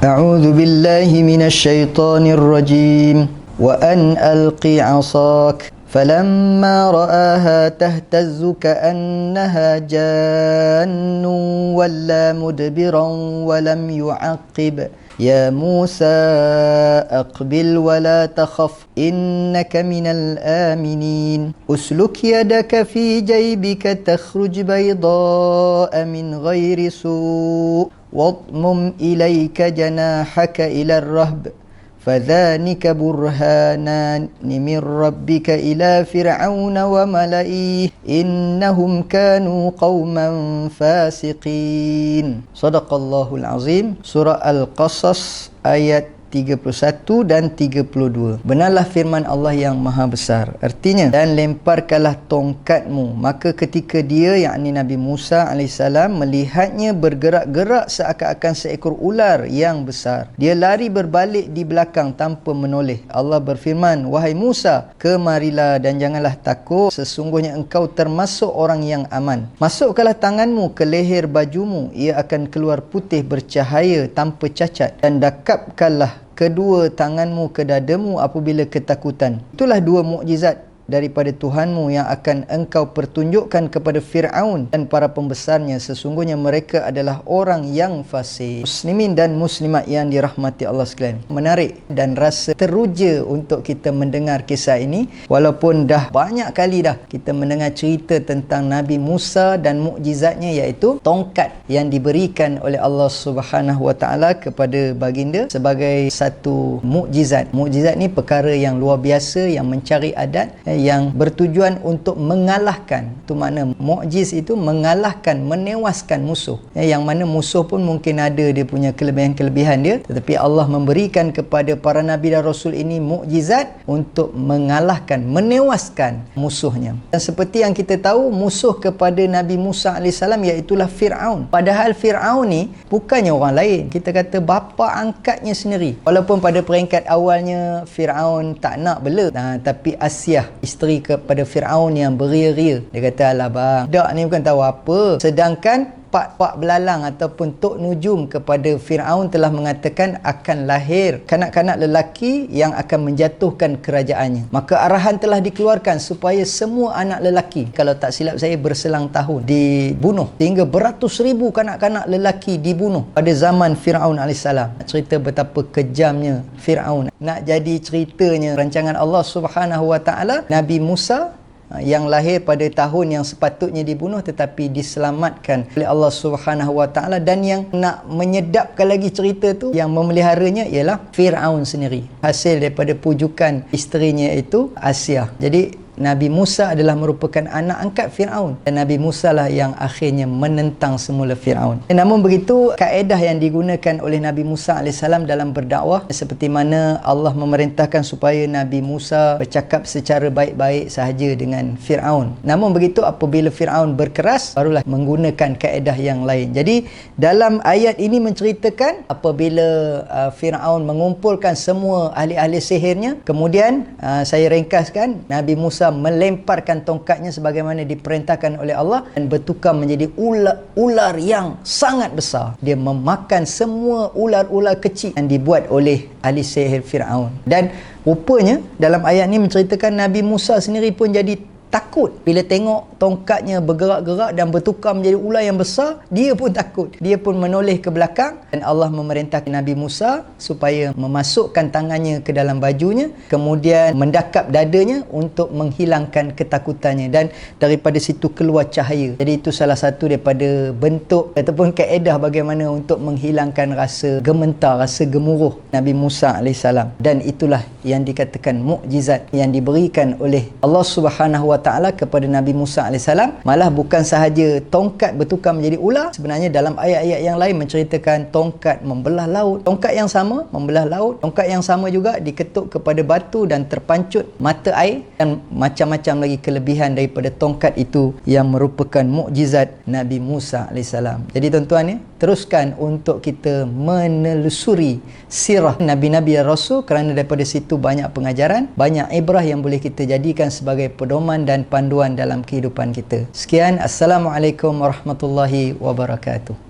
أعوذ بالله من الشيطان الرجيم وأن ألق عصاك فلما رآها تهتز كأنها جان ولا مدبرا ولم يعقب يا موسى أقبل ولا تخف إنك من الآمنين أسلك يدك في جيبك تخرج بيضاء من غير سوء واضمم إليك جناحك إلى الرهب فذلك برهانان من ربك إلى فرعون وملئه إنهم كانوا قوما فاسقين. صدق الله العظيم. Surah Al-Qasas ayat 31 dan 32. Benarlah firman Allah yang maha besar. Artinya, dan lemparkanlah tongkatmu. Maka ketika dia, yakni Nabi Musa AS, melihatnya bergerak-gerak seakan-akan seekor ular yang besar, dia lari berbalik di belakang tanpa menoleh. Allah berfirman, wahai Musa, kemarilah dan janganlah takut, sesungguhnya engkau termasuk orang yang aman. Masukkanlah tanganmu ke leher bajumu, ia akan keluar putih bercahaya tanpa cacat, dan dakapkanlah kedua tanganmu ke dadamu apabila ketakutan. Itulah dua mukjizat daripada Tuhanmu yang akan engkau pertunjukkan kepada Fir'aun dan para pembesarnya. Sesungguhnya mereka adalah orang yang fasik. Muslimin dan muslimat yang dirahmati Allah sekalian, menarik dan rasa teruja untuk kita mendengar kisah ini. Walaupun dah banyak kali dah kita mendengar cerita tentang Nabi Musa dan mukjizatnya, iaitu tongkat yang diberikan oleh Allah Subhanahu Wa Taala kepada baginda sebagai satu mukjizat. Mukjizat ni perkara yang luar biasa, yang mencari adat, yang bertujuan untuk mengalahkan. Itu makna mukjiz itu mengalahkan, menewaskan musuh. Yang mana musuh pun mungkin ada dia punya kelebihan-kelebihan dia, tetapi Allah memberikan kepada para nabi dan rasul ini mukjizat untuk mengalahkan, menewaskan musuhnya. Dan seperti yang kita tahu, musuh kepada Nabi Musa AS iaitulah Fir'aun. Padahal Fir'aun ni bukannya orang lain, kita kata bapa angkatnya sendiri. Walaupun pada peringkat awalnya Fir'aun tak nak bela, tapi Asiyah, isteri kepada Fir'aun yang beria-ria, dia kata, alah bang, dak ni bukan tahu apa. Sedangkan pak belalang ataupun tok nujum kepada Fir'aun telah mengatakan akan lahir kanak-kanak lelaki yang akan menjatuhkan kerajaannya. Maka arahan telah dikeluarkan supaya semua anak lelaki, kalau tak silap saya berselang tahun, dibunuh. Sehingga beratus ribu kanak-kanak lelaki dibunuh pada zaman Fir'aun AS. Cerita betapa kejamnya Fir'aun. Nak jadi ceritanya rancangan Allah Subhanahu Wa Taala, Nabi Musa yang lahir pada tahun yang sepatutnya dibunuh tetapi diselamatkan oleh Allah Subhanahu Wa Taala. Dan yang nak menyedapkan lagi cerita tu, yang memeliharanya ialah Fir'aun sendiri, hasil daripada pujukan isterinya itu Asiyah. Jadi Nabi Musa adalah merupakan anak angkat Fir'aun, dan Nabi Musa lah yang akhirnya menentang semula Fir'aun. Namun begitu, kaedah yang digunakan oleh Nabi Musa AS dalam berdakwah, seperti mana Allah memerintahkan supaya Nabi Musa bercakap secara baik-baik sahaja dengan Fir'aun. Namun begitu, apabila Fir'aun berkeras, barulah menggunakan kaedah yang lain. Jadi dalam ayat ini menceritakan apabila Fir'aun mengumpulkan semua ahli-ahli sihirnya, kemudian saya ringkaskan, Nabi Musa melemparkan tongkatnya sebagaimana diperintahkan oleh Allah, dan bertukar menjadi ular yang sangat besar. Dia memakan semua ular-ular kecil yang dibuat oleh ahli sihir Fir'aun. Dan rupanya dalam ayat ini menceritakan Nabi Musa sendiri pun jadi takut bila tengok tongkatnya bergerak-gerak dan bertukar menjadi ular yang besar. Dia pun takut, dia pun menoleh ke belakang, dan Allah memerintahkan Nabi Musa supaya memasukkan tangannya ke dalam bajunya, kemudian mendakap dadanya untuk menghilangkan ketakutannya, dan daripada situ keluar cahaya. Jadi itu salah satu daripada bentuk ataupun kaedah bagaimana untuk menghilangkan rasa gementar, rasa gemuruh Nabi Musa AS. Dan itulah yang dikatakan mukjizat yang diberikan oleh Allah Subhanahu Wa Taala kepada Nabi Musa AS. Malah bukan sahaja tongkat bertukar menjadi ular, sebenarnya dalam ayat-ayat yang lain menceritakan tongkat membelah laut. Tongkat yang sama membelah laut, tongkat yang sama juga diketuk kepada batu dan terpancut mata air, dan macam-macam lagi kelebihan daripada tongkat itu yang merupakan mukjizat Nabi Musa AS. Jadi tuan-tuan, teruskan untuk kita menelusuri sirah Nabi-Nabi dan Rasul, kerana daripada situ banyak pengajaran, banyak ibrah yang boleh kita jadikan sebagai pedoman dan panduan dalam kehidupan kita. Sekian, Assalamualaikum warahmatullahi wabarakatuh.